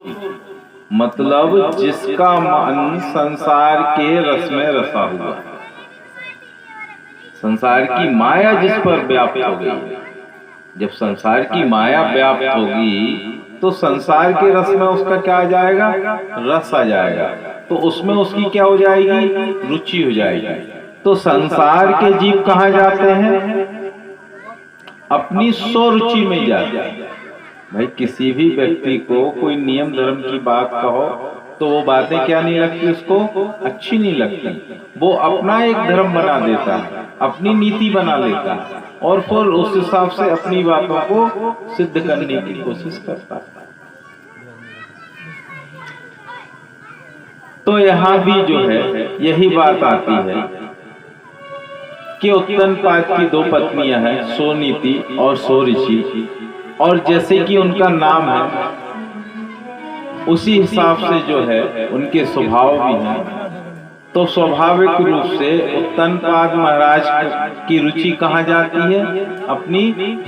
मतलब जिसका मन संसार के रस में रसा हुआ है, संसार की माया जिस पर व्याप्त हो गई। जब संसार की माया व्याप्त होगी तो संसार के रस में उसका क्या आ जाएगा, रस आ जाएगा। तो उसमें उसकी क्या हो जाएगी, रुचि हो जाएगी। तो संसार के जीव कहाँ जाते हैं, अपनी स्वरुचि में जाते हैं। भाई किसी भी व्यक्ति को कोई नियम धर्म की बात कहो तो वो बातें क्या नहीं लगती, उसको अच्छी नहीं लगती। वो अपना एक धर्म बना देता है, अपनी नीति बना लेता है और फिर उस हिसाब से अपनी बातों को सिद्ध करने की कोशिश करता है। तो यहाँ भी जो है यही बात आती है कि उत्तनपाद की दो पत्नियां हैं, सोनीति और सोऋषि, और जैसे कि उनका नाम है उसी हिसाब से जो है उनके स्वभाव भी हैं। तो स्वाभाविक रूप से उत्तनपाद महाराज की रुचि कहाँ जाती है, अपनी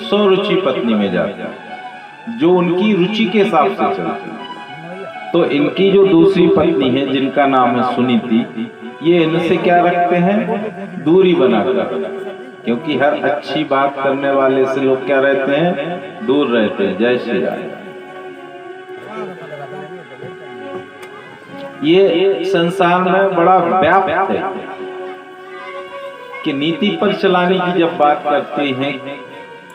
स्वरुचि पत्नी में जाती है, जो उनकी रुचि के हिसाब से चलती है। तो इनकी जो दूसरी पत्नी है जिनका नाम है सुनीति, ये इनसे क्या रखते हैं, दूरी बनाकर, क्योंकि हर अच्छी बात करने वाले से लोग क्या रहते हैं, दूर रहते हैं। जय श्री राम। ये संसार में बड़ा व्याप्त है कि नीति पर चलाने की जब बात करते हैं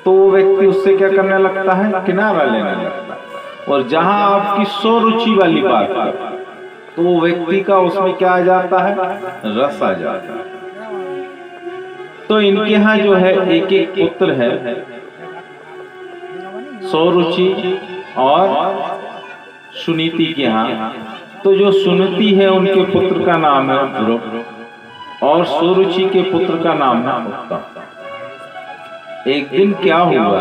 तो वो व्यक्ति उससे क्या करने लगता है, किनारा लेने लगता है। और जहां आपकी स्वरुचि वाली बात है तो वो व्यक्ति का उसमें क्या आ जाता है, रस आ जाता है। तो इनके यहाँ जो है एक एक पुत्र है, स्वरुचि और सुनीति के यहाँ। तो जो सुनीति है उनके पुत्र का नाम है ध्रुव और स्वरुचि के पुत्र का नाम है उत्तम। एक दिन क्या हुआ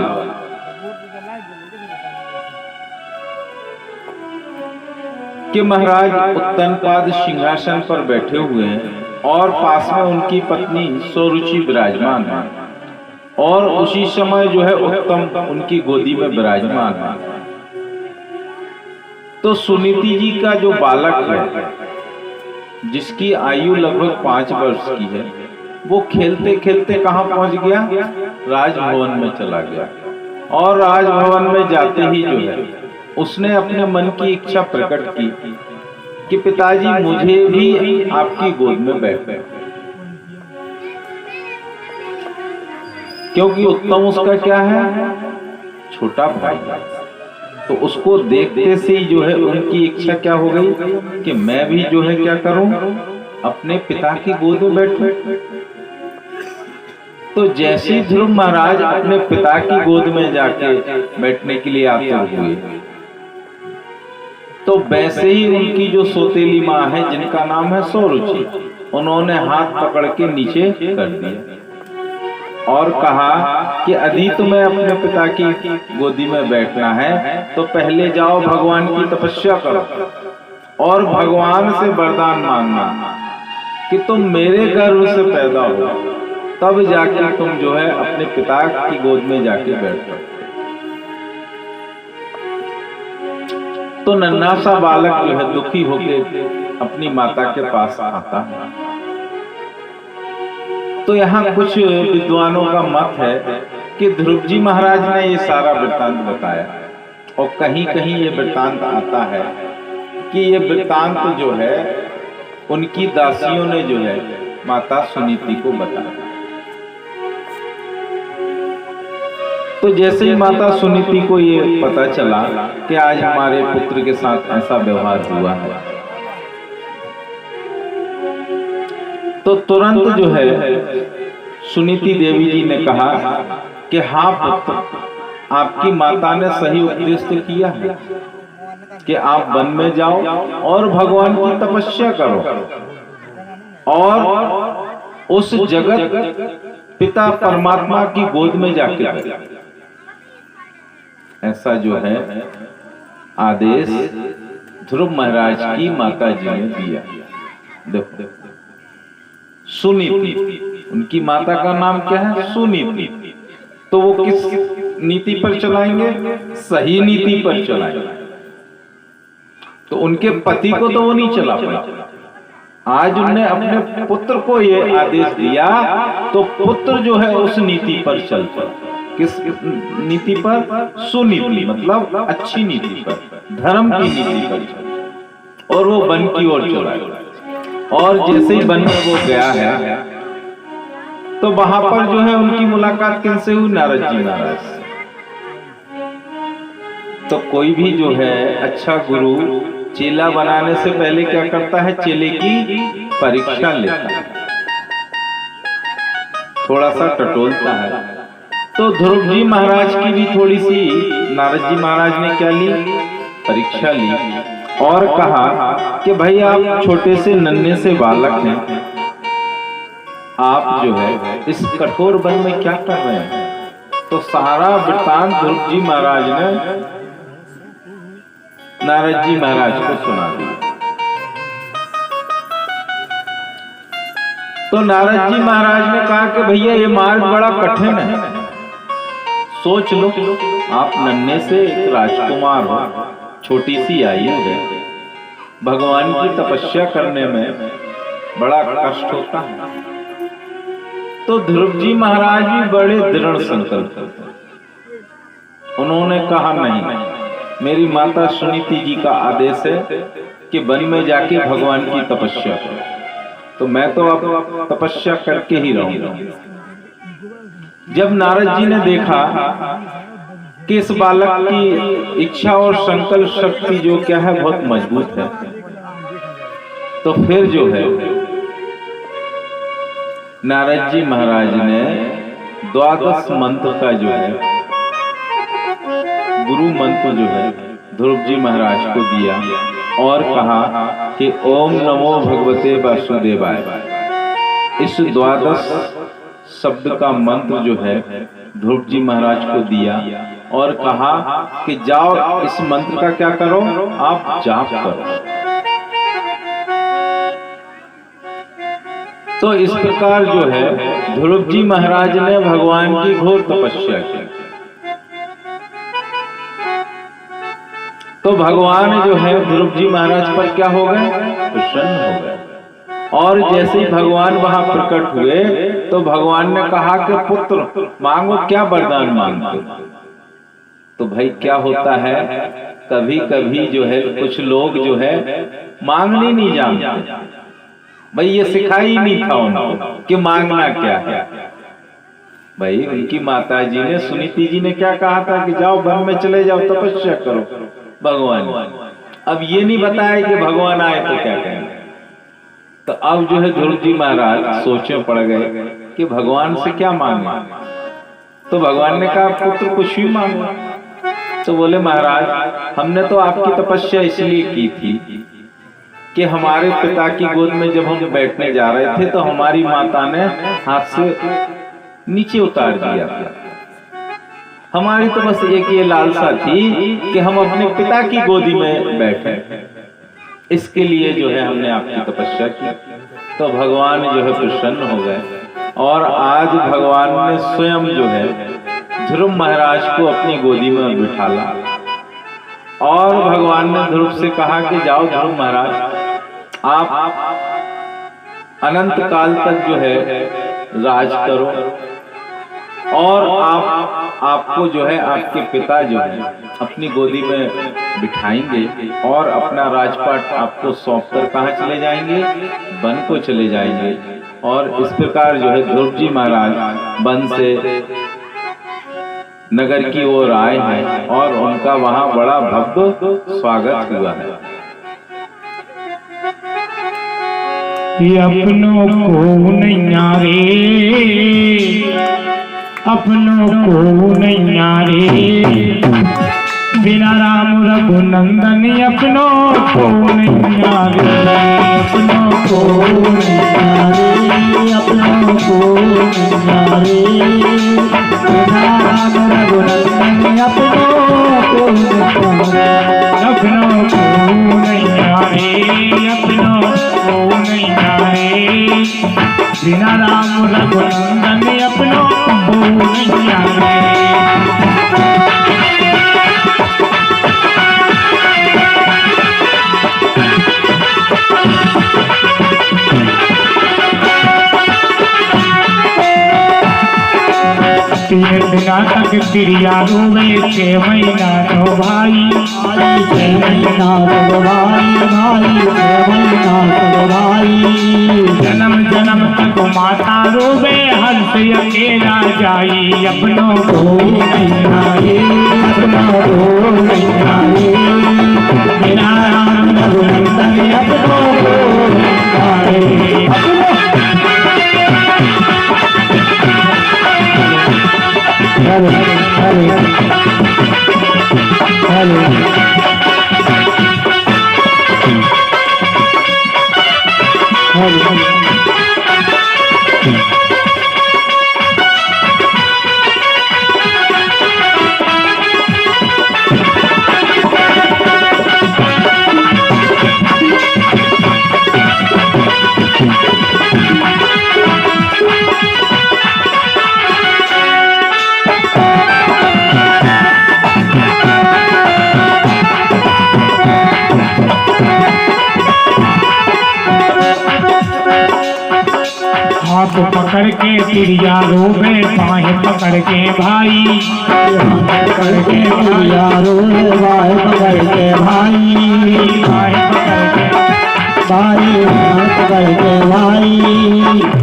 कि महाराज उत्तनपाद सिंहासन पर बैठे हुए हैं और पास में उनकी पत्नी स्वरुचि विराजमान है, और उसी समय जो है उत्तम उनकी गोदी में विराजमान है। तो सुनीति जी का जो बालक है, जिसकी आयु लगभग 5 वर्ष की है, वो खेलते खेलते कहाँ पहुंच गया, राजभवन में चला गया। और राजभवन में जाते ही जो है उसने अपने मन की इच्छा प्रकट की कि पिताजी मुझे भी आपकी गोद में बैठना, क्योंकि उत्तम उसका क्या है, छोटा भाई। तो उसको देखते से ही जो है उनकी इच्छा क्या हो गई कि मैं भी जो है क्या करूं, अपने पिता की गोद में बैठूं। तो जैसे ध्रुव महाराज अपने पिता की गोद में जाके बैठने के लिए आतुर हुए, तो वैसे ही उनकी जो सौतेली माँ है जिनका नाम है स्वरुचि, उन्होंने हाथ पकड़ के नीचे कर दिया और कहा कि यदि तुम्हें अपने पिता की गोदी में बैठना है तो पहले जाओ भगवान की तपस्या करो और भगवान से वरदान मांगना कि तुम मेरे गर्भ से पैदा हो, तब जाके तुम जो है अपने पिता की गोद में जाके बैठ सकते। तो नन्हा सा बालक जो है दुखी होके अपनी माता के पास आता है। तो यहाँ कुछ विद्वानों का मत है कि ध्रुव जी महाराज ने ये सारा वृत्तांत बताया, और कहीं कहीं ये वृत्तांत आता है कि ये वृत्तांत जो है उनकी दासियों ने जो है माता सुनीति को बताया। तो जैसे ही माता सुनीति को ये पता चला कि आज हमारे पुत्र के साथ ऐसा व्यवहार हुआ है, तो तुरंत जो है सुनीति देवी जी ने कहा कि हाँ पुत्र, आपकी माता ने सही उपदेश तो किया है कि आप वन में जाओ और भगवान की तपस्या करो और उस जगत पिता परमात्मा की गोद में जाके बैठो। ऐसा जो है आदेश ध्रुव महाराज की माता जी ने दिया। देखो सुनीति, उनकी माता का नाम क्या है, सुनीति। तो वो किस नीति पर चलाएंगे, सही नीति पर चलाएंगे। तो उनके पति को तो वो नहीं चला पाए। आज उन्होंने अपने पुत्र को ये आदेश दिया तो पुत्र जो है उस नीति पर चल पड़ा। किस नीति पर? सुनीति, मतलब अच्छी नीति पर, धर्म की नीति पर चल, और वो वन की ओर चला गया। और जैसे ही वन में वो गया है तो वहां पर जो है उनकी मुलाकात किनसे हुई? नारद जी महाराज से। तो कोई भी जो है अच्छा गुरु चेला बनाने से पहले क्या करता है? चेले की परीक्षा लेता है, थोड़ा सा टटोलता है। तो ध्रुव जी महाराज की भी थोड़ी सी नारद जी महाराज ने क्या ली? परीक्षा ली और कहा कि भाई आप छोटे से नन्हे से बालक हैं, आप जो है इस कठोर वन में क्या कर रहे हैं? तो सारा वृत्तांत ध्रुव जी महाराज ने नारद जी महाराज को सुना दिया। तो नारद जी महाराज ने कहा कि भैया ये मार्ग बड़ा कठिन है, सोच लो आप नन्हे से एक राजकुमार हो, छोटी सी आयु है, भगवान की तपस्या करने में बड़ा कष्ट होता है। तो ध्रुव जी महाराज भी बड़े दृढ़ संकल्प करते। उन्होंने कहा नहीं, मेरी माता सुनीति जी का आदेश है कि वन में जाके भगवान की तपस्या करो, तो मैं तो अब तपस्या करके ही रहूंगा। जब नारद जी ने देखा कि इस बालक की इच्छा और संकल्प शक्ति जो क्या है बहुत मजबूत है, तो फिर जो है नारद जी महाराज ने 12 मंत्र का जो है गुरु मंत्र जो है ध्रुव जी महाराज को दिया और कहा कि ओम नमो भगवते वासुदेवाय। इस 12 शब्द का मंत्र जो है ध्रुव जी महाराज को दिया और कहा कि जाओ इस मंत्र का क्या करो? आप जाप करो। तो इस प्रकार जो है ध्रुव जी महाराज ने भगवान की घोर तपस्या की। तो भगवान जो है ध्रुव जी महाराज पर क्या हो गए? प्रसन्न हो गए। और जैसे ही भगवान वहां प्रकट हुए तो भगवान ने कहा कि पुत्र मांगो, क्या वरदान मांगते? तो भाई क्या होता है, कभी कभी जो है कुछ लोग जो है मांगने नहीं जानते। भाई ये सिखाई ही नहीं था उनको कि मांगना क्या है। भाई उनकी माता जी ने, सुनीति जी ने क्या कहा था कि जाओ वन में चले जाओ, तपस्या करो भगवान। अब ये नहीं बताया कि भगवान आए तो क्या कहेंगे। तो अब जो है ध्रुव जी महाराज सोचे पड़ गए कि भगवान से क्या मांगे। तो भगवान ने कहा पुत्र कुछ भी मांगो। तो बोले महाराज हमने तो आपकी तपस्या इसलिए की थी कि हमारे पिता की गोद में जब हम बैठने जा रहे थे तो हमारी माता ने हाथ से नीचे उतार दिया था। हमारी तो बस एक ये लालसा थी कि हम अपने पिता की गोदी में बैठे, इसके लिए जो है हमने आपकी तपस्या की। तो भगवान जो है प्रसन्न हो गए और आज भगवान ने स्वयं जो है ध्रुव महाराज को अपनी गोदी में बिठाला और भगवान ने ध्रुव से कहा कि जाओ ध्रुव महाराज आप अनंत काल तक जो है राज करो और आपको जो है आपके पिता जो है अपनी गोदी में बिठाएंगे और अपना राजपाट आपको सौंपकर कहाँ चले जाएंगे? वन को चले जाएंगे। और इस प्रकार जो है ध्रुव जी महाराज वन से नगर की ओर आए हैं और उनका वहां बड़ा भव्य स्वागत हुआ है। अपनों को नैया रे, अपनों को नैया रे, बिना राम रघुनंदन अपनों को नैया रे, अपनों को नैया रे, अपनों को नैया रे, बिना राम रघुनंदन अपनों को नैया रे, अपनों को नैया रे, अपनों को नैया रे, बिना राम रघुनंदन अपनों को नैया रे। ये बिना तक प्रिया रोवे 6 महीना तो भाई 6 महीना तो भाई 6 महीना तो भाई जन्म जन्म तक माता रोवे हंस अकेला जाई अपनों को नहीं आए अपनों को नहीं आए बिना राम रघुनंदन अपनों को नहीं आए हरे हरे हरे हाथ पकड़ के प्रिया रोवे बाहें पकड़ के भाई पकड़ के प्रिया रोवे बाहें पकड़ के भाई बाहें पकड़ के भाई पकड़ के भाई